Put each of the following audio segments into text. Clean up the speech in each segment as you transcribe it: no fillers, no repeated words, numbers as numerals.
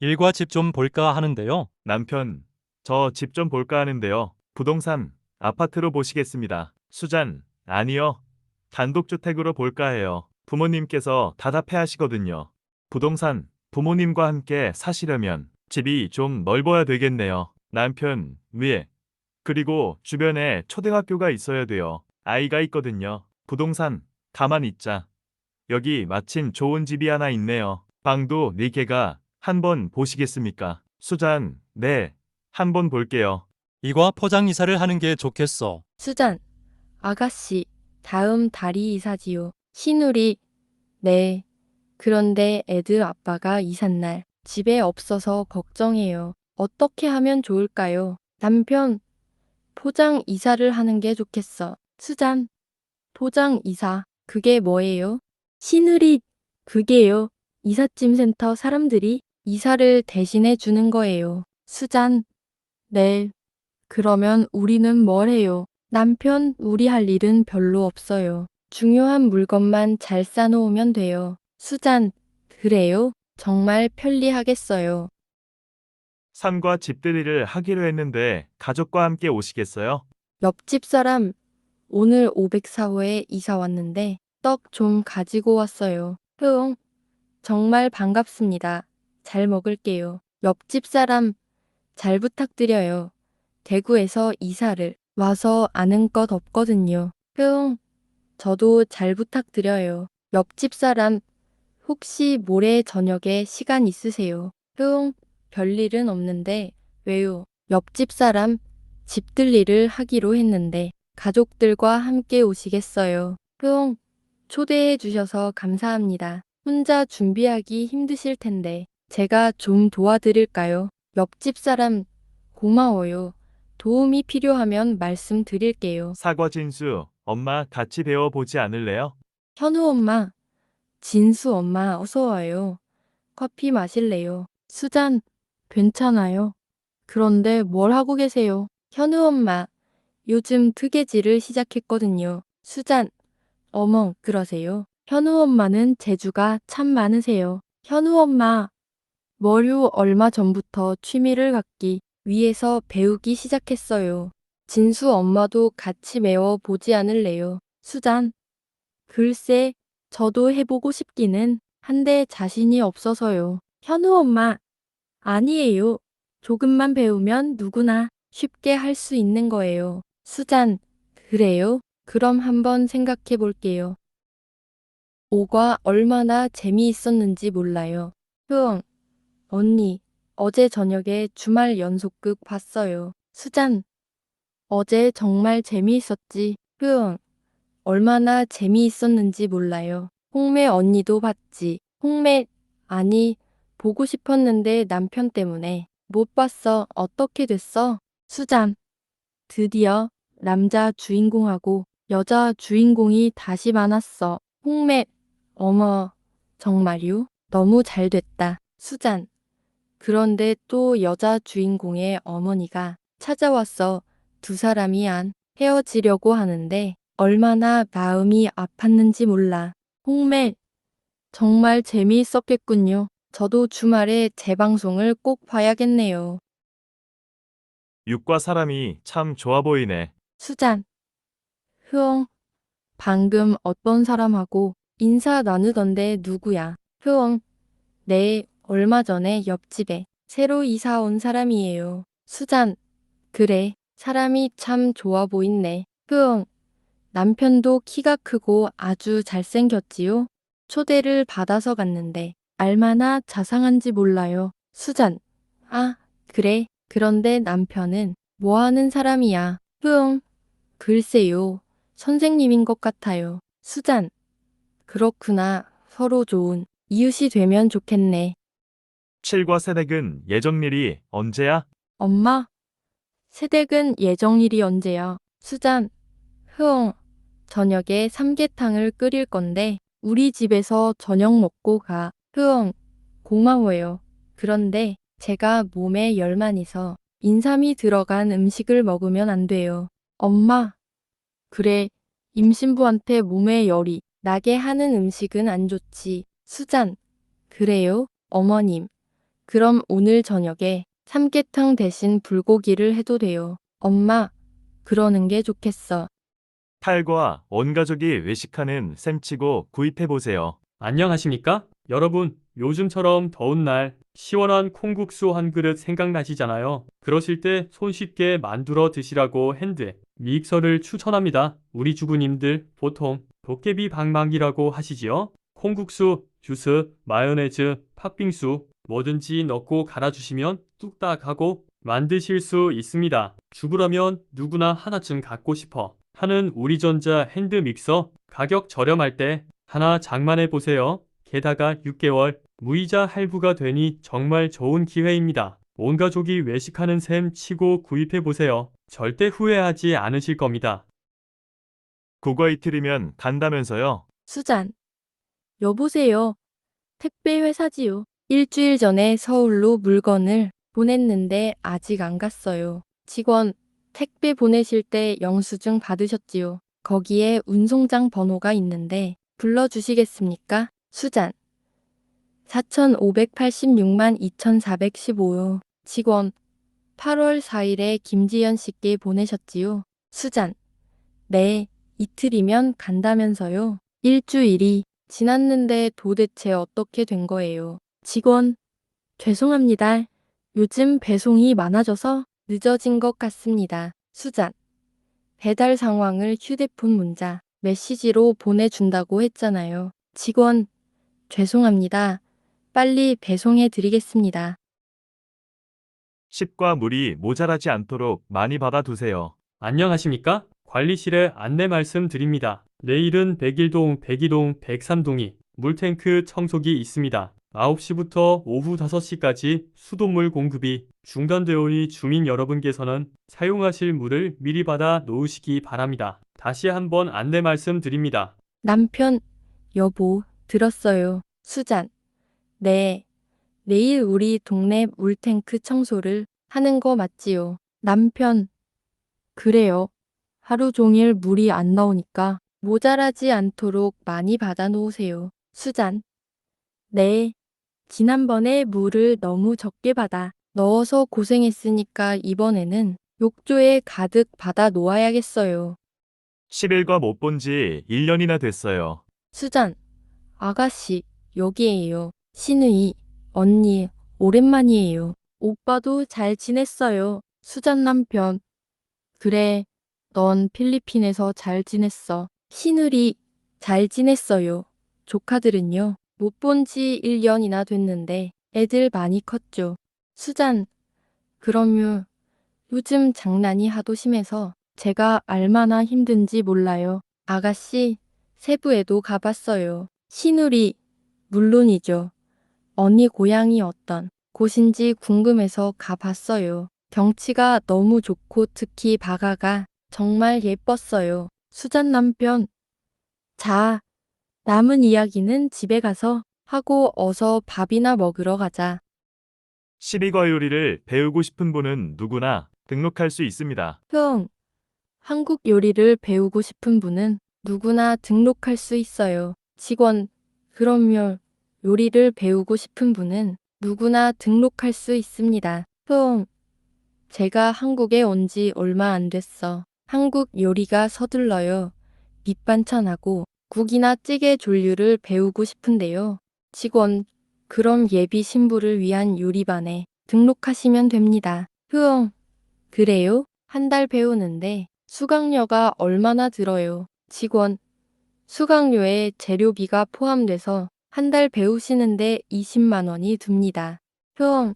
일과 집 좀 볼까 하는데요. 남편, 저 집 좀 볼까 하는데요. 부동산, 아파트로 보시겠습니다. 수잔, 아니요. 단독주택으로 볼까 해요. 부모님께서 답답해 하시거든요. 부동산, 부모님과 함께 사시려면 집이 좀 넓어야 되겠네요. 남편, 왜? 그리고 주변에 초등학교가 있어야 돼요. 아이가 있거든요. 부동산, 가만 있자. 여기 마침 좋은 집이 하나 있네요. 방도 4개가 한번 보시겠습니까? 수잔, 네. 한번 볼게요. 이과 포장 이사를 하는 게 좋겠어. 수잔, 아가씨, 다음 달이 이사지요. 신우리, 네. 그런데 애들 아빠가 이삿날 집에 없어서 걱정해요. 어떻게 하면 좋을까요? 남편, 포장 이사를 하는 게 좋겠어. 수잔, 포장 이사, 그게 뭐예요? 신우리, 그게요. 이삿짐 센터 사람들이 이사를 대신해 주는 거예요. 수잔, 네. 그러면 우리는 뭘 해요? 남편, 우리 할 일은 별로 없어요. 중요한 물건만 잘 싸놓으면 돼요. 수잔, 그래요? 정말 편리하겠어요. 산과 집들이를 하기로 했는데 가족과 함께 오시겠어요? 옆집 사람, 오늘 504호에 이사 왔는데 떡 좀 가지고 왔어요. 흐응, 정말 반갑습니다. 잘 먹을게요. 옆집 사람, 잘 부탁드려요. 대구에서 이사를 와서 아는 것 없거든요. 흐응, 저도 잘 부탁드려요. 옆집 사람, 혹시 모레 저녁에 시간 있으세요? 흐응, 별일은 없는데, 왜요? 옆집 사람, 집들일을 하기로 했는데, 가족들과 함께 오시겠어요? 흐응, 초대해 주셔서 감사합니다. 혼자 준비하기 힘드실 텐데, 제가 좀 도와드릴까요? 옆집 사람, 고마워요. 도움이 필요하면 말씀드릴게요. 사과 진수, 엄마 같이 배워보지 않을래요? 현우 엄마, 진수 엄마 어서 와요. 커피 마실래요? 수잔, 괜찮아요. 그런데 뭘 하고 계세요? 현우 엄마, 요즘 뜨개질을 시작했거든요. 수잔, 어머, 그러세요? 현우 엄마는 재주가 참 많으세요. 현우 엄마, 머류 얼마 전부터 취미를 갖기 위해서 배우기 시작했어요. 진수 엄마도 같이 배워 보지 않을래요? 수잔, 글쎄, 저도 해보고 싶기는 한데 자신이 없어서요. 현우 엄마, 아니에요. 조금만 배우면 누구나 쉽게 할 수 있는 거예요. 수잔, 그래요? 그럼 한번 생각해 볼게요. 오과 얼마나 재미있었는지 몰라요. 흐엉, 언니, 어제 저녁에 주말 연속극 봤어요. 수잔, 어제 정말 재미있었지. 흐엉, 얼마나 재미있었는지 몰라요. 홍매 언니도 봤지. 홍매, 아니, 보고 싶었는데 남편 때문에 못 봤어. 어떻게 됐어? 수잔, 드디어 남자 주인공하고 여자 주인공이 다시 만났어. 홍매, 어머, 정말요? 너무 잘 됐다. 수잔, 그런데 또 여자 주인공의 어머니가 찾아왔어. 두 사람이 안 헤어지려고 하는데 얼마나 마음이 아팠는지 몰라. 홍매, 정말 재미있었겠군요. 저도 주말에 재방송을 꼭 봐야겠네요. 육과 사람이 참 좋아 보이네. 수잔, 흐엉, 방금 어떤 사람하고 인사 나누던데 누구야? 흐엉, 네, 얼마 전에 옆집에 새로 이사 온 사람이에요. 수잔, 그래, 사람이 참 좋아 보이네. 흐엉, 남편도 키가 크고 아주 잘생겼지요? 초대를 받아서 갔는데 얼마나 자상한지 몰라요. 수잔, 아, 그래. 그런데 남편은 뭐 하는 사람이야? 흐엉, 글쎄요. 선생님인 것 같아요. 수잔, 그렇구나. 서로 좋은 이웃이 되면 좋겠네. 칠과 새댁은 예정일이 언제야? 엄마, 새댁은 예정일이 언제야? 수잔, 흐엉, 저녁에 삼계탕을 끓일 건데 우리 집에서 저녁 먹고 가. 흐엉, 고마워요. 그런데 제가 몸에 열만이서 인삼이 들어간 음식을 먹으면 안 돼요. 엄마, 그래. 임신부한테 몸에 열이 나게 하는 음식은 안 좋지. 수잔, 그래요? 어머님. 그럼 오늘 저녁에 삼계탕 대신 불고기를 해도 돼요. 엄마, 그러는 게 좋겠어. 탈과 온 가족이 외식하는 셈치고 구입해보세요. 안녕하십니까? 여러분, 요즘처럼 더운 날 시원한 콩국수 한 그릇 생각나시잖아요. 그러실 때 손쉽게 만들어 드시라고 핸드 믹서를 추천합니다. 우리 주부님들 보통 도깨비 방망이라고 하시지요? 콩국수, 주스, 마요네즈, 팥빙수 뭐든지 넣고 갈아주시면 뚝딱 하고 만드실 수 있습니다. 주부라면 누구나 하나쯤 갖고 싶어 하는 우리전자 핸드 믹서 가격 저렴할 때 하나 장만해 보세요. 게다가 6개월 무이자 할부가 되니 정말 좋은 기회입니다. 온 가족이 외식하는 셈 치고 구입해 보세요. 절대 후회하지 않으실 겁니다. 국어 이틀이면 간다면서요? 수잔, 여보세요. 택배 회사지요. 일주일 전에 서울로 물건을 보냈는데 아직 안 갔어요. 직원, 택배 보내실 때 영수증 받으셨지요? 거기에 운송장 번호가 있는데 불러주시겠습니까? 수잔, 4,586만 2,415요. 직원, 8월 4일에 김지연 씨께 보내셨지요? 수잔, 네, 이틀이면 간다면서요. 일주일이 지났는데 도대체 어떻게 된 거예요? 직원, 죄송합니다. 요즘 배송이 많아져서 늦어진 것 같습니다. 수잔, 배달 상황을 휴대폰 문자, 메시지로 보내준다고 했잖아요. 직원, 죄송합니다. 빨리 배송해 드리겠습니다. 칩과 물이 모자라지 않도록 많이 받아두세요. 안녕하십니까? 관리실에 안내 말씀드립니다. 내일은 101동, 102동, 103동이 물탱크 청소기 있습니다. 9시부터 오후 5시까지 수돗물 공급이 중단되오니 주민 여러분께서는 사용하실 물을 미리 받아 놓으시기 바랍니다. 다시 한번 안내 말씀드립니다. 남편, 여보, 들었어요. 수잔, 네. 내일 우리 동네 물탱크 청소를 하는 거 맞지요? 남편, 그래요. 하루 종일 물이 안 나오니까 모자라지 않도록 많이 받아 놓으세요. 수잔, 네. 지난번에 물을 너무 적게 받아 넣어서 고생했으니까 이번에는 욕조에 가득 받아 놓아야겠어요. 10일과 못 본 지 1년이나 됐어요. 수잔, 아가씨, 여기에요. 신우이, 언니, 오랜만이에요. 오빠도 잘 지냈어요. 수잔 남편, 그래, 넌 필리핀에서 잘 지냈어. 신우리, 잘 지냈어요. 조카들은요? 못 본 지 1년이나 됐는데 애들 많이 컸죠. 수잔, 그럼요. 요즘 장난이 하도 심해서 제가 얼마나 힘든지 몰라요. 아가씨, 세부에도 가봤어요. 신우리, 물론이죠. 언니 고향이 어떤 곳인지 궁금해서 가봤어요. 경치가 너무 좋고 특히 바가가 정말 예뻤어요. 수잔 남편, 자, 남은 이야기는 집에 가서 하고 어서 밥이나 먹으러 가자. 12과 요리를 배우고 싶은 분은 누구나 등록할 수 있습니다. 형, 한국 요리를 배우고 싶은 분은 누구나 등록할 수 있어요. 직원, 그럼요. 요리를 배우고 싶은 분은 누구나 등록할 수 있습니다. 형, 제가 한국에 온 지 얼마 안 됐어. 한국 요리가 서둘러요. 밑반찬하고 국이나 찌개 조류를 배우고 싶은데요. 직원, 그럼 예비 신부를 위한 요리반에 등록하시면 됩니다. 형, 그래요? 한 달 배우는데 수강료가 얼마나 들어요? 직원, 수강료에 재료비가 포함돼서 한 달 배우시는데 20만 원이 듭니다. 형,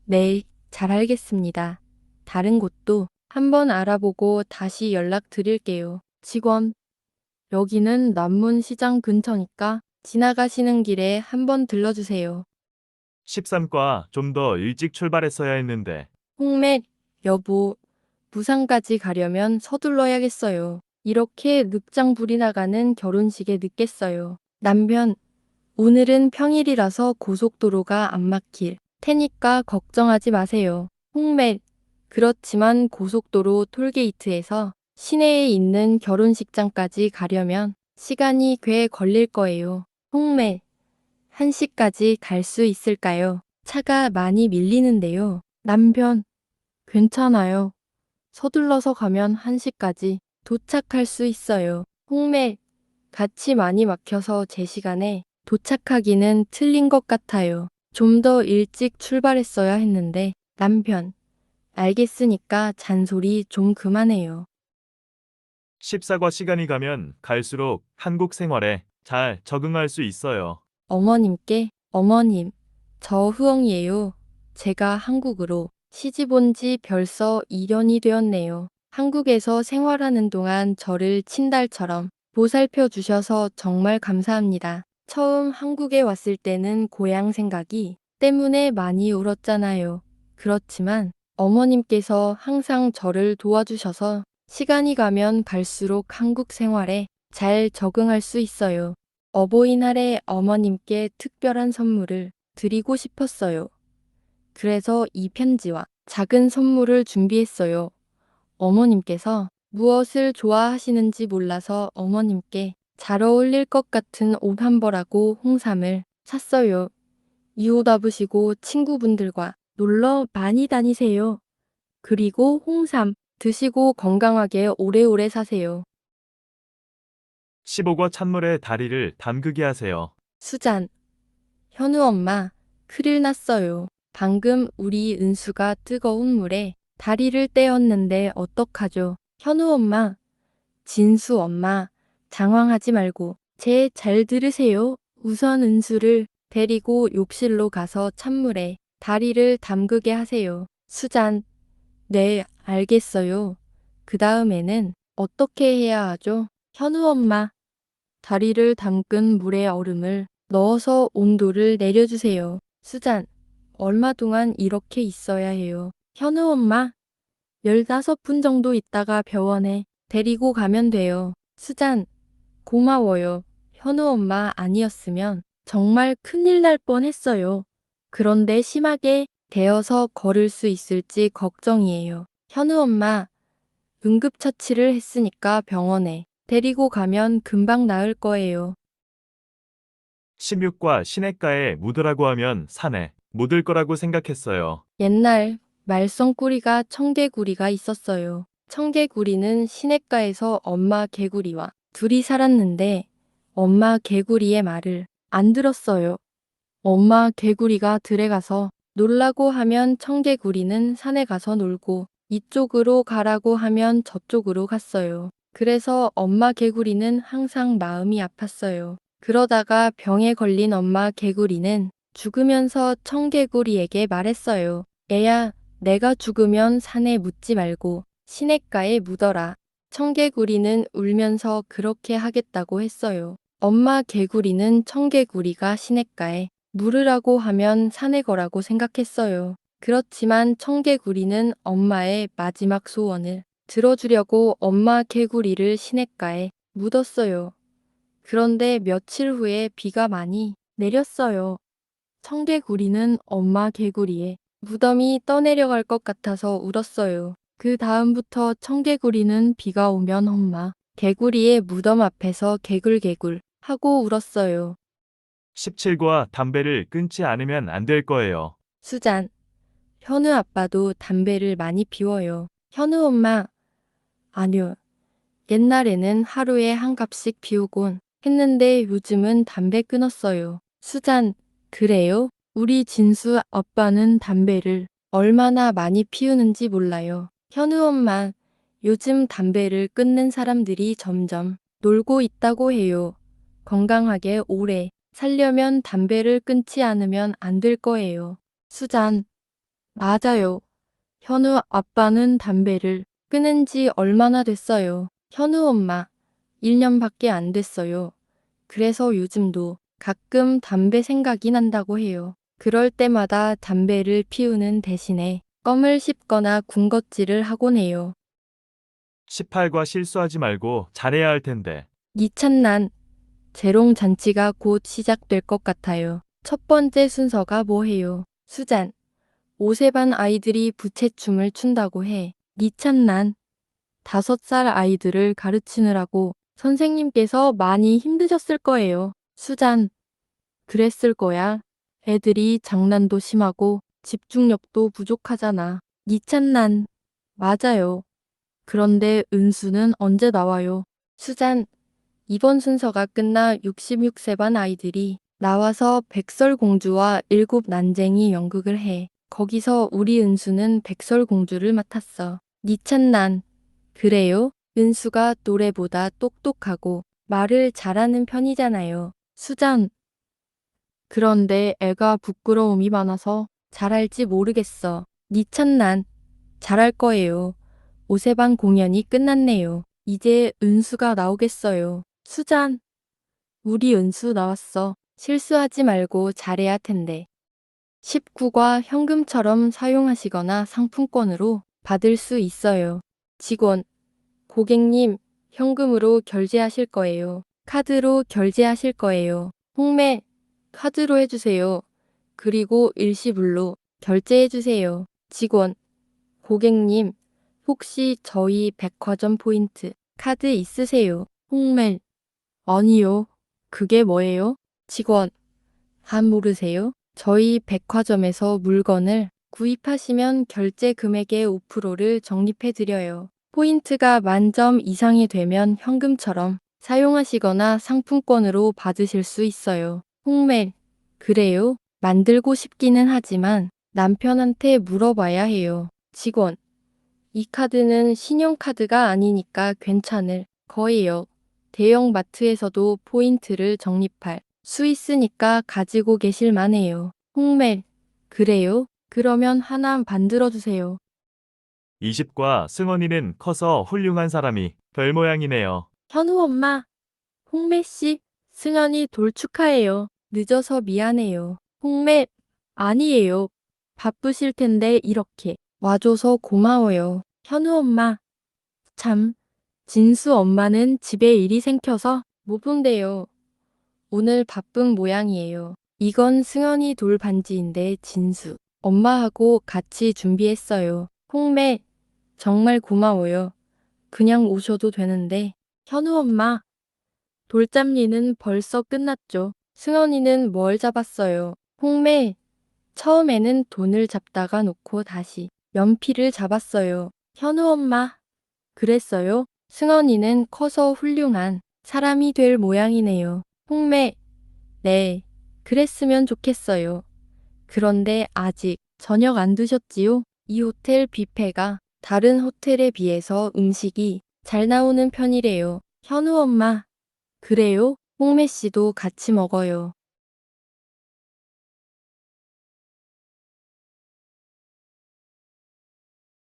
네, 잘 알겠습니다. 다른 곳도 한번 알아보고 다시 연락드릴게요. 직원, 여기는 남문시장 근처니까 지나가시는 길에 한번 들러주세요. 13과 좀 더 일찍 출발했어야 했는데 홍매, 여보, 부산까지 가려면 서둘러야겠어요. 이렇게 늑장불이 나가는 결혼식에 늦겠어요. 남편, 오늘은 평일이라서 고속도로가 안 막힐 테니까 걱정하지 마세요. 홍매, 그렇지만 고속도로 톨게이트에서 시내에 있는 결혼식장까지 가려면 시간이 꽤 걸릴 거예요. 홍매, 1시까지 갈 수 있을까요? 차가 많이 밀리는데요. 남편, 괜찮아요. 서둘러서 가면 1시까지 도착할 수 있어요. 홍매, 같이 많이 막혀서 제 시간에 도착하기는 틀린 것 같아요. 좀 더 일찍 출발했어야 했는데 남편, 알겠으니까 잔소리 좀 그만해요. 십사과 시간이 가면 갈수록 한국 생활에 잘 적응할 수 있어요. 어머님께, 어머님, 저 후엉이에요. 제가 한국으로 시집 온 지 벌써 2년이 되었네요. 한국에서 생활하는 동안 저를 친달처럼 보살펴 주셔서 정말 감사합니다. 처음 한국에 왔을 때는 고향 생각이 때문에 많이 울었잖아요. 그렇지만 어머님께서 항상 저를 도와주셔서 시간이 가면 갈수록 한국 생활에 잘 적응할 수 있어요. 어버이날에 어머님께 특별한 선물을 드리고 싶었어요. 그래서 이 편지와 작은 선물을 준비했어요. 어머님께서 무엇을 좋아하시는지 몰라서 어머님께 잘 어울릴 것 같은 옷 한 벌하고 홍삼을 샀어요. 이 옷 입으시고 친구분들과 놀러 많이 다니세요. 그리고 홍삼 드시고 건강하게 오래오래 사세요. 15과 찬물에 다리를 담그게 하세요. 수잔, 현우 엄마, 큰일 났어요. 방금 우리 은수가 뜨거운 물에 다리를 떼었는데 어떡하죠? 현우 엄마, 진수 엄마, 당황하지 말고 제 잘 들으세요. 우선 은수를 데리고 욕실로 가서 찬물에 다리를 담그게 하세요. 수잔, 네, 알겠어요. 그 다음에는 어떻게 해야 하죠? 현우 엄마, 다리를 담근 물에 얼음을 넣어서 온도를 내려주세요. 수잔, 얼마 동안 이렇게 있어야 해요? 현우 엄마, 15분 정도 있다가 병원에 데리고 가면 돼요. 수잔, 고마워요. 현우 엄마 아니었으면 정말 큰일 날 뻔했어요. 그런데 심하게 데어서 걸을 수 있을지 걱정이에요. 현우 엄마, 응급처치를 했으니까 병원에 데리고 가면 금방 나을 거예요. 16과 시냇가에 묻으라고 하면 산에 묻을 거라고 생각했어요. 옛날 말썽꾸리가 청개구리가 있었어요. 청개구리는 시냇가에서 엄마 개구리와 둘이 살았는데 엄마 개구리의 말을 안 들었어요. 엄마 개구리가 들에 가서 놀라고 하면 청개구리는 산에 가서 놀고 이쪽으로 가라고 하면 저쪽으로 갔어요. 그래서 엄마 개구리는 항상 마음이 아팠어요. 그러다가 병에 걸린 엄마 개구리는 죽으면서 청개구리에게 말했어요. 애야, 내가 죽으면 산에 묻지 말고 시냇가에 묻어라. 청개구리는 울면서 그렇게 하겠다고 했어요. 엄마 개구리는 청개구리가 시냇가에 물으라고 하면 산에 거라고 생각했어요. 그렇지만 청개구리는 엄마의 마지막 소원을 들어주려고 엄마 개구리를 시냇가에 묻었어요. 그런데 며칠 후에 비가 많이 내렸어요. 청개구리는 엄마 개구리의 무덤이 떠내려갈 것 같아서 울었어요. 그 다음부터 청개구리는 비가 오면 엄마 개구리의 무덤 앞에서 개굴개굴 하고 울었어요. 17과 담배를 끊지 않으면 안 될 거예요. 수잔, 현우 아빠도 담배를 많이 피워요. 현우 엄마, 아니요. 옛날에는 하루에 한 갑씩 피우곤 했는데 요즘은 담배 끊었어요. 수잔, 그래요? 우리 진수 아빠는 담배를 얼마나 많이 피우는지 몰라요. 현우 엄마, 요즘 담배를 끊는 사람들이 점점 놀고 있다고 해요. 건강하게 오래 살려면 담배를 끊지 않으면 안 될 거예요. 수잔, 맞아요. 현우 아빠는 담배를 끊은 지 얼마나 됐어요? 현우 엄마, 1년밖에 안 됐어요. 그래서 요즘도 가끔 담배 생각이 난다고 해요. 그럴 때마다 담배를 피우는 대신에 껌을 씹거나 군것질을 하곤 해요. 18과 실수하지 말고 잘해야 할 텐데. 이찬난, 재롱 잔치가 곧 시작될 것 같아요. 첫 번째 순서가 뭐해요? 수잔, 5세 반 아이들이 부채춤을 춘다고 해. 이찬난, 5살 아이들을 가르치느라고 선생님께서 많이 힘드셨을 거예요. 수잔, 그랬을 거야. 애들이 장난도 심하고 집중력도 부족하잖아. 니찬난. 맞아요. 그런데 은수는 언제 나와요? 수잔. 이번 순서가 끝나 66세 반 아이들이 나와서 백설공주와 일곱 난쟁이 연극을 해. 거기서 우리 은수는 백설공주를 맡았어. 니찬난. 그래요? 은수가 노래보다 똑똑하고 말을 잘하는 편이잖아요. 수잔. 그런데 애가 부끄러움이 많아서 잘할지 모르겠어. 니찬난. 잘할 거예요. 오세방 공연이 끝났네요. 이제 은수가 나오겠어요. 수잔. 우리 은수 나왔어. 실수하지 말고 잘해야 텐데. 19과 현금처럼 사용하시거나 상품권으로 받을 수 있어요. 직원. 고객님, 현금으로 결제하실 거예요. 카드로 결제하실 거예요. 홍매, 카드로 해주세요. 그리고 일시불로 결제해주세요. 직원. 고객님, 혹시 저희 백화점 포인트 카드 있으세요? 홍매. 아니요. 그게 뭐예요? 직원. 안 모르세요? 저희 백화점에서 물건을 구입하시면 결제 금액의 5%를 적립해 드려요. 포인트가 만점 이상이 되면 현금처럼 사용하시거나 상품권으로 받으실 수 있어요. 홍매. 그래요? 만들고 싶기는 하지만 남편한테 물어봐야 해요. 직원. 이 카드는 신용카드가 아니니까 괜찮을 거예요. 대형 마트에서도 포인트를 적립할 수 있으니까 가지고 계실 만해요. 홍매. 그래요? 그러면 하나 만들어주세요. 20과 승원이는 커서 훌륭한 사람이 별 모양이네요. 현우 엄마. 홍매 씨. 승현이 돌 축하해요. 늦어서 미안해요. 홍매. 아니에요. 바쁘실 텐데 이렇게 와줘서 고마워요. 현우 엄마. 참. 진수 엄마는 집에 일이 생겨서 못 본대요. 오늘 바쁜 모양이에요. 이건 승현이 돌 반지인데 진수 엄마하고 같이 준비했어요. 홍매. 정말 고마워요. 그냥 오셔도 되는데. 현우 엄마. 돌잡이는 벌써 끝났죠. 승현이는 뭘 잡았어요? 홍매. 처음에는 돈을 잡다가 놓고 다시 연필을 잡았어요. 현우 엄마. 그랬어요? 승헌이는 커서 훌륭한 사람이 될 모양이네요. 홍매. 네. 그랬으면 좋겠어요. 그런데 아직 저녁 안 드셨지요? 이 호텔 뷔페가 다른 호텔에 비해서 음식이 잘 나오는 편이래요. 현우 엄마. 그래요? 홍매 씨도 같이 먹어요.